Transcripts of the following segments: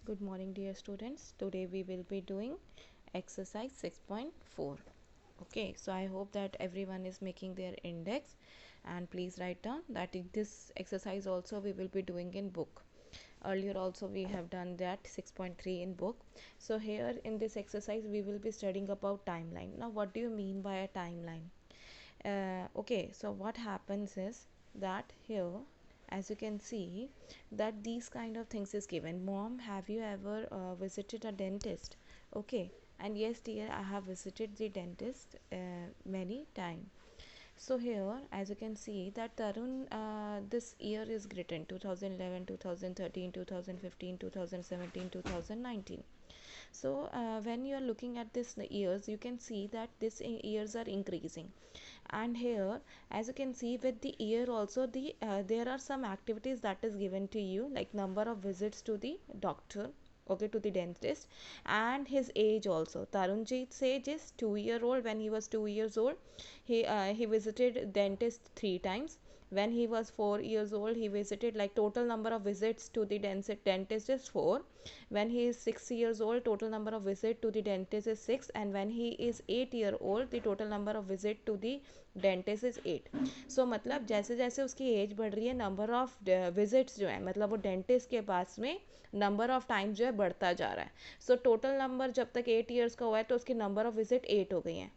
Good morning, dear students. Today we will be doing exercise 6.4. Okay, so I hope that everyone is making their index, and please write down that in this exercise also we will be doing in book. Earlier also we have done that 6.3 in book. So here in this exercise we will be studying about timeline. Now what do you mean by a timeline? Okay, so what happens is that here, as you can see, that these kind of things is given. Mom, have you ever visited a dentist? Okay, and yes dear, I have visited the dentist many times. So here, as you can see, that Tarun, this year is written 2011, 2013, 2015, 2017, 2019. So when you are looking at this years, you can see that this years are increasing. And here, as you can see, with the year also, there are some activities that is given to you, like number of visits to the doctor, okay, to the dentist, and his age also. Tarunjit's age is 2 year old. When he was 2 years old, he visited dentist 3 times. When he was 4 years old, he visited, like, total number of visits to the dentist is 4. When he is 6 years old, total number of visit to the dentist is 6. And when he is 8 year old, the total number of visit to the dentist is 8. So मतलब जैसे जैसे उसकी as बढ़ रही है, number of visits जो है, मतलब वो डेंटिस्ट के पास में नंबर ऑफ टाइम जो है बढ़ता जा रहा है. सो टोटल नंबर जब तक 8 years का हुआ है तो उसकी नंबर ऑफ विजिट 8 हो गई हैं.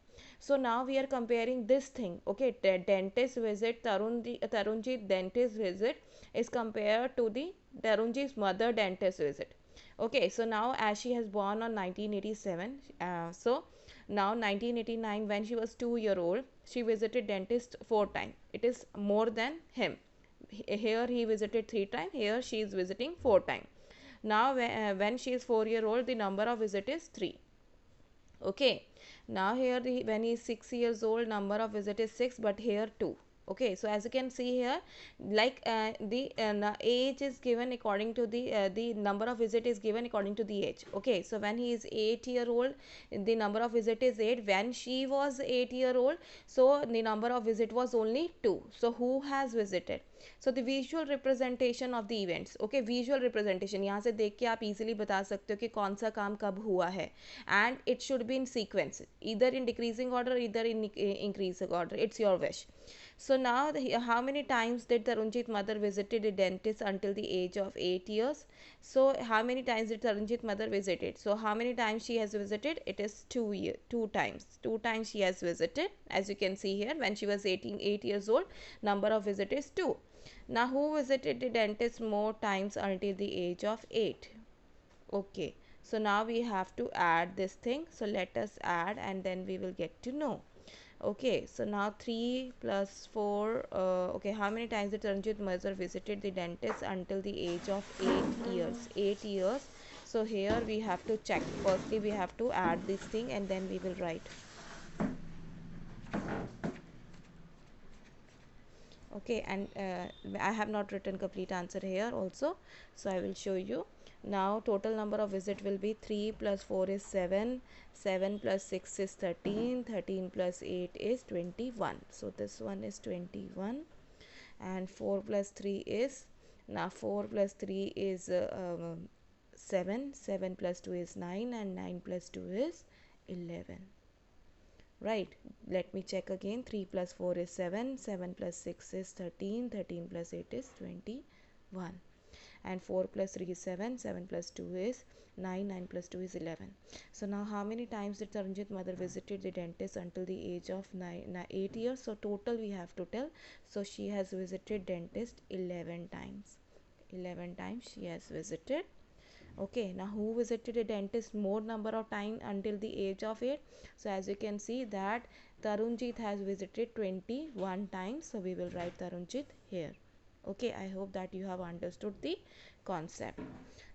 So now we are comparing this thing. Okay, dentist visit, Tarunji dentist visit is compared to the Tarunji's mother dentist visit. Okay, so now as she has born on 1987, so now 1989, when she was 2 year old, she visited dentist 4 times. It is more than him. Here he visited 3 times. Here she is visiting 4 times. Now when she is 4 year old, the number of visit is 3. Okay, now here when he is 6 years old, number of visit is 6, but here 2. Okay, so as you can see here, like the age is given according to the number of visit is given according to the age. Okay, so when he is 8 year old, the number of visit is 8. When she was 8 year old, so the number of visit was only 2. So who has visited? So the visual representation of the events. Okay, visual representation, यहाँ से देख के आप easily बता सकते हो कि कौन सा काम कब हुआ है, and it should be in sequence, either in decreasing order, either in increasing order. It's your wish. So now how many times did Tarunjit mother visited the dentist until the age of 8 years? So how many times did Tarunjit mother visited? So how many times she has visited? It is 2 times. 2 times she has visited. As you can see here, when she was 8 years old, number of visits is 2. Now who visited the dentist more times until the age of 8? Okay, so now we have to add this thing. So let us add and then we will get to know. Okay, so now 3 plus 4. Okay, how many times did Ranjit mother visited the dentist until the age of 8 years? 8 years. So here we have to check. Firstly, we have to add this thing and then we will write. Okay, and I have not written complete answer here also, so I will show you. Now total number of visit will be 3 plus 4 is 7, 7 plus 6 is 13, 13 plus 8 is 21. So this one is 21, and 4 plus 3 is, now 4 plus 3 is 7, 7 plus 2 is 9, and 9 plus 2 is 11. Right, let me check again. 3 plus 4 is 7, 7 plus 6 is 13, 13 plus 8 is 21, and 4 plus 3 is 7, 7 plus 2 is 9, 9 plus 2 is 11. So now how many times did Taranjit mother visited the dentist until the age of 8 years? So total we have to tell. So she has visited dentist 11 times. 11 times she has visited. Okay, now who visited a dentist more number of time until the age of 8? So as you can see that Tarunjit has visited 21 times. So we will write Tarunjit here. Okay, I hope that you have understood the concept.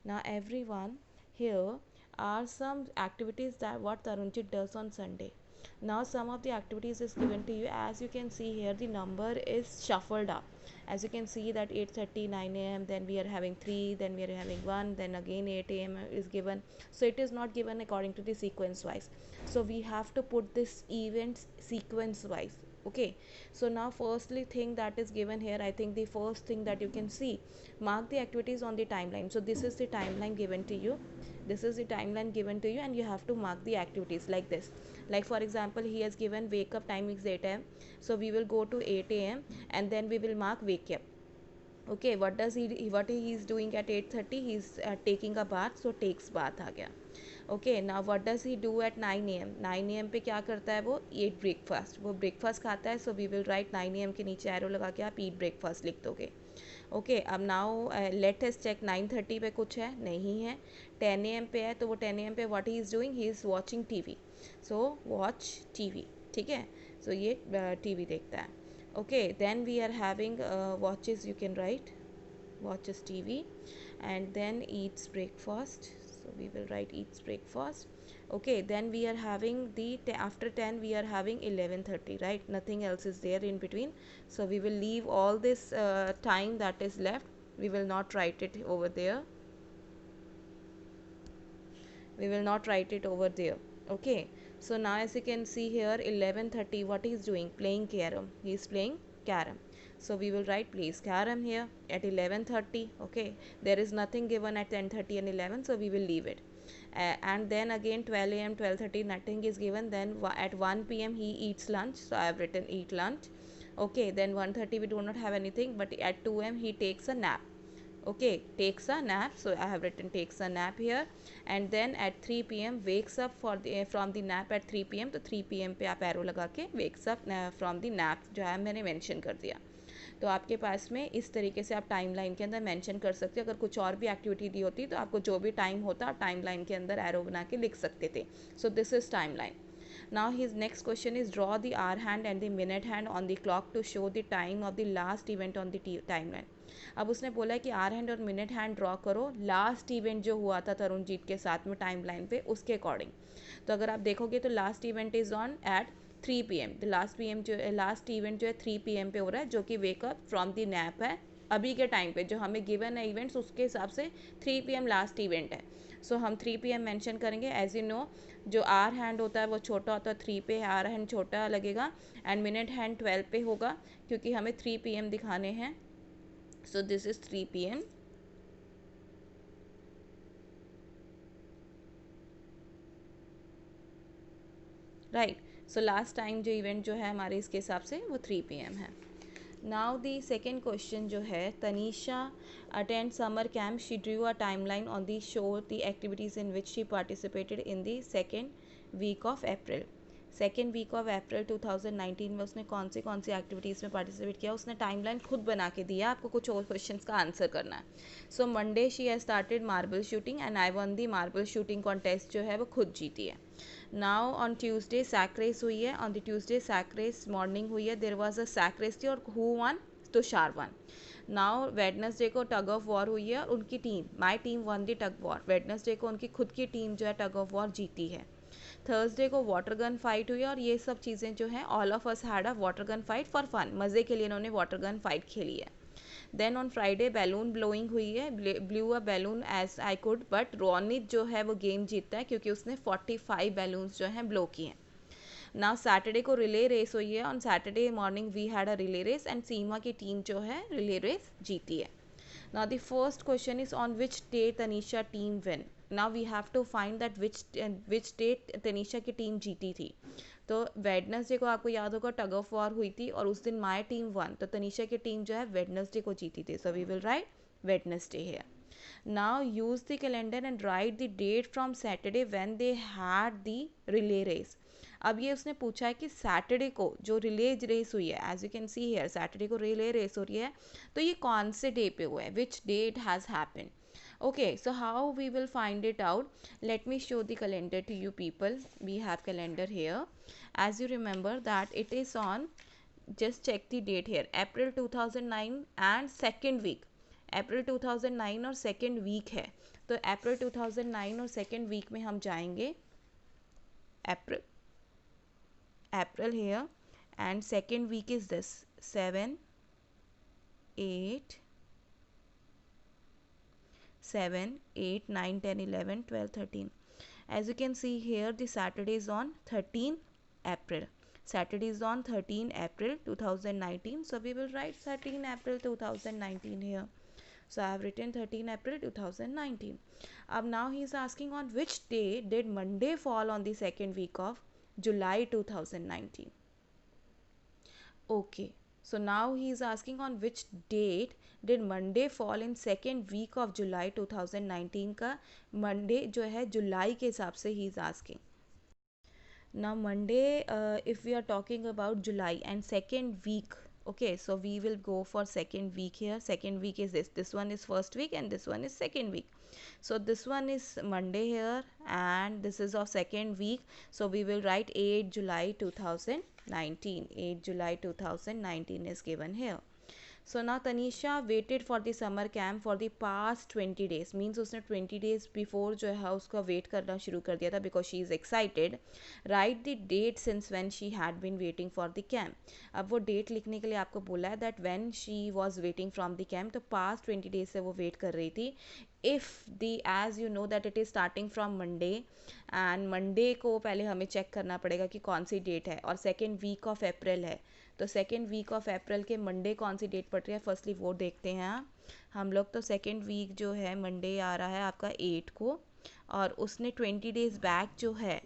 Now everyone, here are some activities that what Tarunjit does on Sunday. Now some of the activities is given to you. As you can see here, the number is shuffled up. As you can see that 8:30, 9 a.m, then we are having 3, then we are having 1, then again 8 a.m is given. So it is not given according to the sequence wise. So we have to put this events sequence wise. Okay, so now firstly thing that is given here, I think the first thing that you can see, mark the activities on the timeline. So this is the timeline given to you, this is the timeline given to you, and you have to mark the activities like this. Like for example, he has given wake up time is 8 a.m, so we will go to 8 a.m and then we will mark wake up. Okay, what he is doing at 8:30, he's taking a bath, so takes bath आ गया. Okay, ना what does he do at 9 AM, 9 AM पे क्या करता है वो, eat breakfast, वो breakfast खाता है. So we will write 9 AM के नीचे एरो लगा के आप ईट ब्रेकफास्ट लिख दोगे. ओके, अब नाउ लेट अस चेक 9:30 पे कुछ है, नहीं है. 10 AM पे है, तो वो 10 AM पे what he is doing, he is watching TV. So watch TV, ठीक है. सो ये टीवी देखता है. Okay, then we are having watches, you can write watches TV, and then eats breakfast, so we will write eats breakfast. Okay, then we are having the after 10 we are having 11:30, right? Nothing else is there in between, so we will leave all this time that is left, we will not write it over there, we will not write it over there. Okay, so now as you can see here, 11:30, what he is doing, playing carom, he is playing carom. So we will write plays carom here at 11:30. Okay, there is nothing given at 10:30 and 11, so we will leave it. And then again 12 a.m, 12:30, nothing is given. Then at 1 p.m he eats lunch, so I have written eat lunch. Okay, then 1:30 we do not have anything, but at 2 a.m he takes a nap. Okay, takes a nap, so I have written takes a nap here. And then at 3 p.m wakes up for the from the nap at 3 p.m, तो 3 p.m पे आप arrow लगा के wakes up from the nap जो है मैंने mention कर दिया. तो आपके पास में इस तरीके से आप टाइम लाइन के अंदर मेंशन कर सकते हो. अगर कुछ और भी एक्टिविटी दी होती तो आपको जो भी टाइम होता आप टाइम लाइन के अंदर एरो बना के लिख सकते थे. So this is time line. Now his next question is draw the hour hand and the minute hand on the clock to show the time of the last event on the timeline. अब उसने बोला है कि are hand और minute hand draw करो last event जो हुआ था तरुणजीत के साथ में टाइम लाइन पे उसके अकॉर्डिंग. तो अगर आप देखोगे तो last event is on at 3 PM. The last event जो है 3 PM पे हो रहा है, जो कि वेकअप फ्रॉम द नैप है. अभी के टाइम पे जो हमें गिवन है इवेंट्स उसके हिसाब से 3 PM लास्ट इवेंट है. सो हम 3 PM मेंशन करेंगे. एज यू नो, जो आर हैंड होता है वो छोटा होता है, 3 पे आर हैंड छोटा लगेगा. एंड मिनट हैंड 12 पे होगा क्योंकि हमें 3 PM दिखाने हैं. So this is 3 PM. Right. So last time जो इवेंट जो है हमारे इसके हिसाब से वो 3 PM है. नाउ दी सेकेंड क्वेश्चन जो है, Tanisha attend summer camp, she drew a timeline on the show the activities in which she participated in the second week of April. Second week of April 2019 में उसने कौन सी activities में participate किया. उसने timeline खुद बना के दिया, आपको कुछ और क्वेश्चंस का आंसर करना है. So Monday she has started marble shooting and I won the marble shooting contest जो है वो खुद जीती है. Now on Tuesday sack race हुई है. On the Tuesday sack race morning हुई है. There was a sack race थी और who won, Tushar won. Now Wednesday को टग ऑफ वॉर हुई है और उनकी team, my team won the tug war. Wednesday को उनकी खुद की टीम जो है टग ऑफ वॉर जीती है. थर्सडे को वाटर गन फाइट हुई और ये सब चीज़ें जो हैं all of us had a water gun fight for fun, मज़े के लिए इन्होंने वाटर गन फाइट खेली है. Then on Friday balloon blowing हुई है. Blew a balloon as I could, but Ronit जो है वो गेम जीतता है क्योंकि उसने 45 बैलून्स जो हैं ब्लो किए हैं. नाउ सैटरडे को रिले रेस हुई है. On Saturday morning we had a relay race and Seema की टीम जो है रिले रेस जीती है. Now the first question is on which day Tanisha team win. Now we have to find that which day Tanisha की team जीती थी. तो Wednesday को आपको याद होगा टग ऑफ वॉर हुई थी और उस दिन माई टीम वन, तो तनीषा की टीम जो है वेडनेसडे को जीती थी. So we will write Wednesday here. Now use the calendar and write the date from Saturday when they had the relay race. अब ये उसने पूछा है कि सैटरडे को जो रिले रेस हुई है, as you can see here Saturday को रिले रेस हो रही है, तो ये कौन से डे पे हुआ है, which day it has happened. Okay, so how we will find it out? Let me show the calendar to you people. We have calendar here. As you remember that it is on, just check the date here, April 2009 and second week. April 2009 और second week है, तो April 2009 और second week में हम जाएंगे. April here, and second week is this 7 8 7 8 9 10 11 12 13. As you can see here, the Saturday is on 13 April. Saturday is on 13 April 2019, so we will write 13 April 2019 here. So I have written 13 April 2019. Now he is asking on which day did Monday fall on the second week of July 2019. Okay, so now he is asking on which date did Monday fall in second week of July 2019 का Monday जो है जुलाई के हिसाब से he is asking. Now Monday, if we are talking about July and second week, okay, so we will go for second week here. Second week is this one is first week and this one is second week. So this one is Monday here and this is of second week, so we will write 8 July 2019. 8 July 2019 is given here. So now Tanisha waited for the summer camp for the past 20 days. Means उसने 20 days before जो है उसका wait करना शुरू कर दिया था because she is excited. Write the date since when she had been waiting for the camp. अब वो date लिखने के लिए आपको बोला है that when she was waiting from the camp, तो past 20 days से वो wait कर रही थी. If the as you know that it is starting from Monday and Monday को पहले हमें check करना पड़ेगा कि कौन सी date है और second week of April है. तो सेकेंड वीक ऑफ अप्रैल के मंडे कौन सी डेट पड़ रही है फर्स्टली वो देखते हैं हम लोग. तो सेकेंड वीक जो है मंडे आ रहा है आपका 8 को और उसने 20 डेज बैक जो है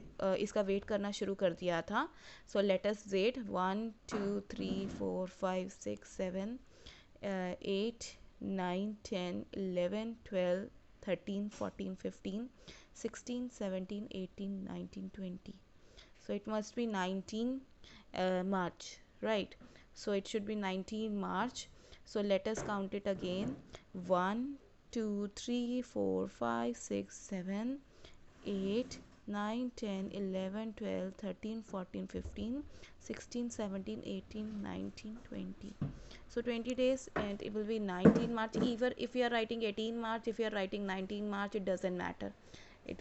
इसका वेट करना शुरू कर दिया था. So let us wait 1 2 3 4 5 6 7 8 9 10 11 12 13 14 15 16 17 18 19 20. So it must be 19 March, right? So it should be 19 March. So let us count it again. 1 2 3 4 5 6 7 8 9 10 11 12 13 14 15 16 17 18 19 20. So 20 days and it will be 19 March. Even if you are writing 18 March, if you are writing 19 March, it doesn't matter. It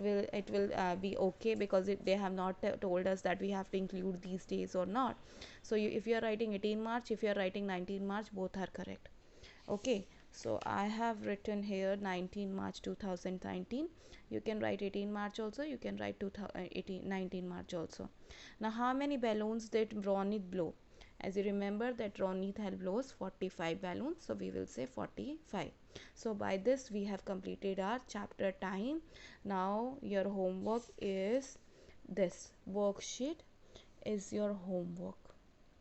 will be okay because they have not told us that we have to include these days or not. So if you are writing 18 March, if you are writing 19 March, both are correct. Okay, so I have written here 19 March 2019. You can write 18 March also, you can write 19 March also. Now how many balloons did Ronit blow? As you remember that Ronit had blows 45 balloons, so we will say 45. So by this we have completed our chapter time. Now your homework is this worksheet is your homework.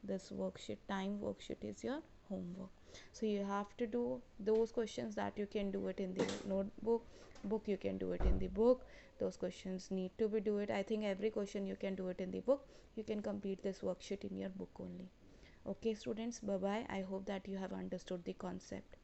This worksheet time worksheet is your homework. So you have to do those questions that you can do it in the notebook, book you can do it in the book. Those questions need to be do it. I think every question you can do it in the book. You can complete this worksheet in your book only. Okay students, bye bye. I hope that you have understood the concept.